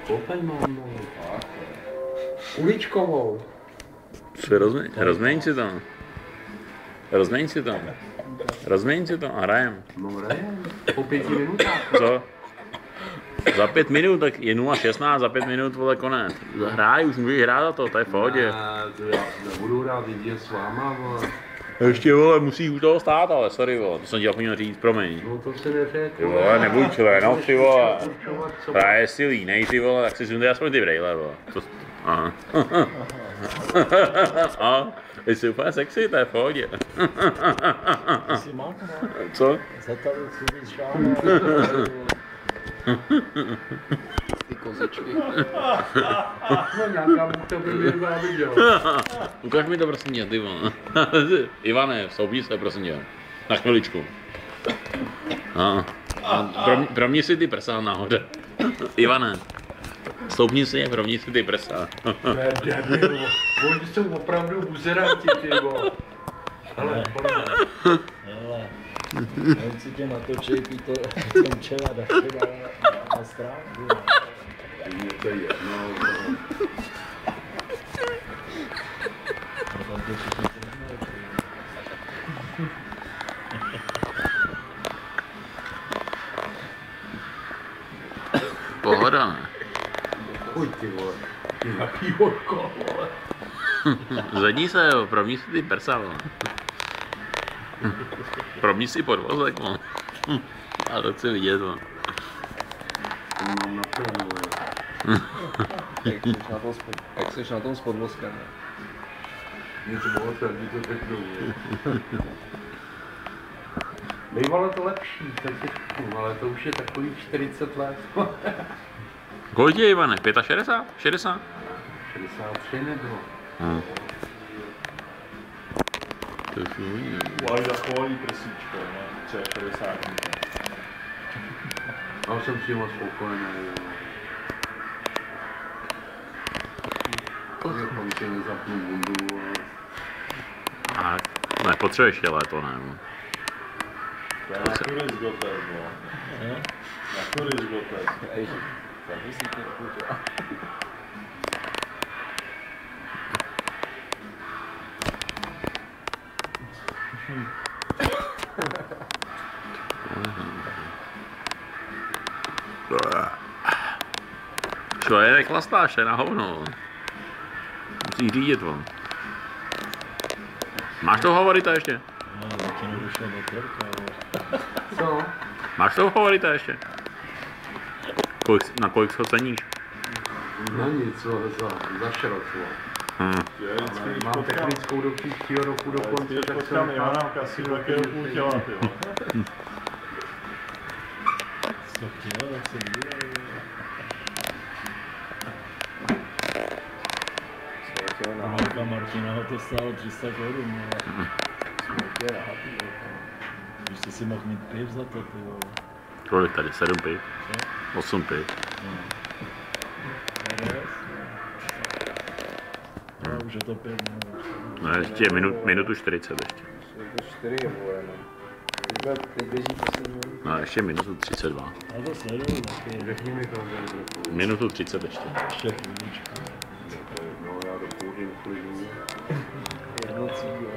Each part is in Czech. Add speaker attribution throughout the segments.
Speaker 1: Koupej mám, uličkovou.
Speaker 2: Rozměň si to. Rozměň si to. Rozměň si to a hrajem.
Speaker 1: No hrajem, po 5 minutách.
Speaker 2: Co? Za 5 minut, tak je 0,16, za 5 minut, vole, konec. Hraj, už můžeš hrát za to, je v pohodě.
Speaker 1: Já nebudu rád jít s váma, vole.
Speaker 2: Ještě, vole, musíš u toho stát, ale sorry, vole, to jsem ti zapomněl říct, promiň.
Speaker 1: No to se neřekl.
Speaker 2: Ty vole, nebuď člen, ty vole. Hraje si línej, ty vole, tak si sundej aspoň ty brejle, vole. Aha. A, jsi úplně sexy, to je v pohodě.
Speaker 3: Jsi mám,
Speaker 2: Co?
Speaker 3: za tady si vyšáme.
Speaker 4: Ty kozičky.
Speaker 1: No nějaká buchta by mě byla viděl.
Speaker 2: Ukaž mi to prosím tě, ty vole. Ivane, stoupni se prosím tě. Na chviličku. Pro mě si ty prsa nahoře. Ivane. Stoupni si je, provni si ty prsa.
Speaker 1: Ne, debil, oni jsou opravdu buzeranti, ty vole. Hele,
Speaker 3: Hele, on si tě natočí, to jsem včera dal na stránku.
Speaker 1: mě to je jedno.
Speaker 2: Pohoda, ne?
Speaker 1: Chuj, ty vole. Jaký horko, vole.
Speaker 2: Zvedni se, jo, provni si ty prsa, vole. Provni si podvozek, vole. A to chci vidět, vole.
Speaker 1: Mám na to, vole.
Speaker 4: Jak jsi na tom s podvozkem?
Speaker 1: Nic moc, ani to řeknu, vole. Bývalo to lepší, ale to už je takových 40 let.
Speaker 2: Kolik je, Ivane? 65? 60?
Speaker 1: 63 nebylo.
Speaker 2: To je fůj.
Speaker 3: Uvaž zachovali prsíčko, ne? Třeba 60.
Speaker 1: Já jsem s tím moc spokojený. Doufám, že nezapnu bundu.
Speaker 2: A nepotřebuješ je léto, ne?
Speaker 3: Na kuris gotes, no. Na kuris gotes.
Speaker 4: Taky si to kuře.
Speaker 2: Čo je, chlastáš, je na hovno. Musíš řídit, von. Máš toho favorita ještě?
Speaker 3: No, zatím nedošel do terka, ale...
Speaker 1: Co?
Speaker 2: Máš toho favorita ještě? Na kolik ho ceníš?
Speaker 1: Na nic, za šrot. Mám technickou do příštího roku dokonce, tak se
Speaker 3: potkám Ivana v kasínu, jakého půl těla, ty jo. 100 kilo, tak se dívají. Marka Martina ho to stálo 300 korun, ale... Smutě ráhatý, jo. Když jsi si mohl mít piv za to, ty jo.
Speaker 2: Kolik tady? 7 piv? 8 piv.
Speaker 3: No, už je to 5 minut.
Speaker 2: No ještě minutu 40 ještě.
Speaker 4: To 4 je vole, no. Teď běží poslední.
Speaker 2: No ještě minutu 32.
Speaker 3: Já to sleduju taky.
Speaker 1: Řekni mi to,
Speaker 2: Minutu 30 ještě.
Speaker 3: Ještě chvíličku.
Speaker 1: no já do půlky uklidu.
Speaker 4: Jedno cíl.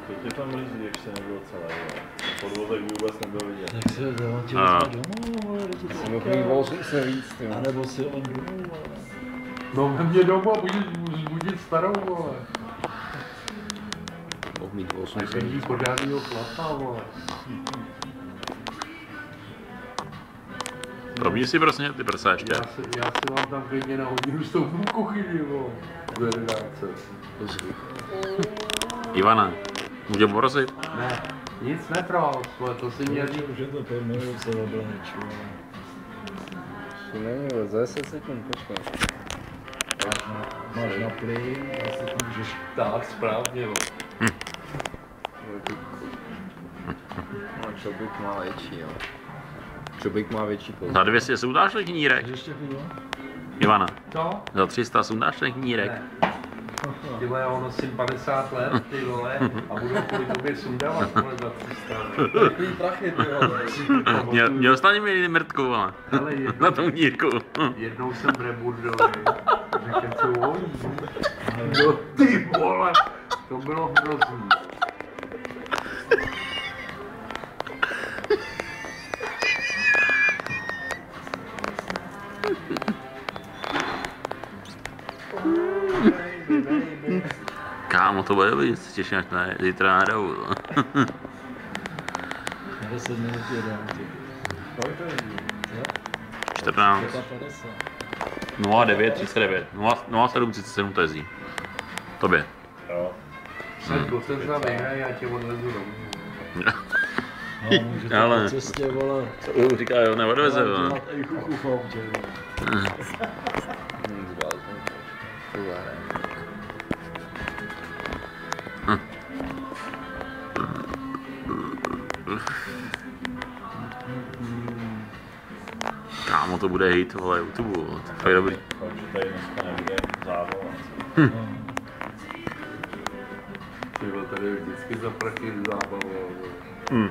Speaker 3: To tě tam mrzí, když se nebyl celé, jo. Podvozek by vůbec nebyl vidět. Tak se ho tě domů, vole, lidi
Speaker 4: Jsem mohl mít volů se víc, ty jo.
Speaker 3: a nebo si on domů, vole.
Speaker 1: No ve mě doma budit starou, vole.
Speaker 4: Mohl mít 8
Speaker 1: Až vidí podávního chlapa, vole.
Speaker 2: Probíj si prosím ty prsa ještě.
Speaker 1: Já si mám tam klidně na hodinu s tou kuchyni, vole. Do 11.
Speaker 2: Ivana, můžu poprosit?
Speaker 1: Ne, nic nepral, to si mě říct.
Speaker 3: Už je to 5 minut, se obranič, vole.
Speaker 4: Ne, za 10 sekund, počkej.
Speaker 3: Máš na plyn, asi to můžeš...
Speaker 1: Tak, správně, vole.
Speaker 4: No, čobik má větší, jo. Čobik má větší kouzlo.
Speaker 2: Za 200 sundáš ten knírek?
Speaker 3: Ještě pivo?
Speaker 2: Ivana,
Speaker 1: Co?
Speaker 2: za 300 sundáš ten knírek?
Speaker 1: Ne. ty vole, já ho nosím 50 let, ty vole, a budu kvůli tobě sundávat, vole, za 300.
Speaker 4: Takový prachy, ty vole.
Speaker 2: Měl jsi na něm jiný mrtku, ale
Speaker 1: Ale
Speaker 2: na tom nírku.
Speaker 1: jednou jsem v Reburdovi, řekl, co voní. No ty vole, to bylo hrozný.
Speaker 2: Kámo, to bude dobrý, se těším až na zítra na hrou.
Speaker 3: Na 10 minut jedem, ty.
Speaker 4: Kolik to je?
Speaker 2: 14.
Speaker 3: 50.
Speaker 2: 09, 39. 07, 37 to jezdí. Tobě.
Speaker 3: Jo.
Speaker 1: Sedku, jsem s námi, já tě odvezu domů.
Speaker 3: No, můžete
Speaker 2: Ale-
Speaker 3: po cestě, vole.
Speaker 2: Říká, jo, neodveze, vole.
Speaker 3: Dělat i chuchu v autě, vole.
Speaker 2: Kámo, to bude hit, vole, YouTube, vole. To je fakt dobrý.
Speaker 3: Takže tady dneska nebude zábava.
Speaker 1: Ty vole, tady je vždycky za prachy zábava.
Speaker 2: Hmm.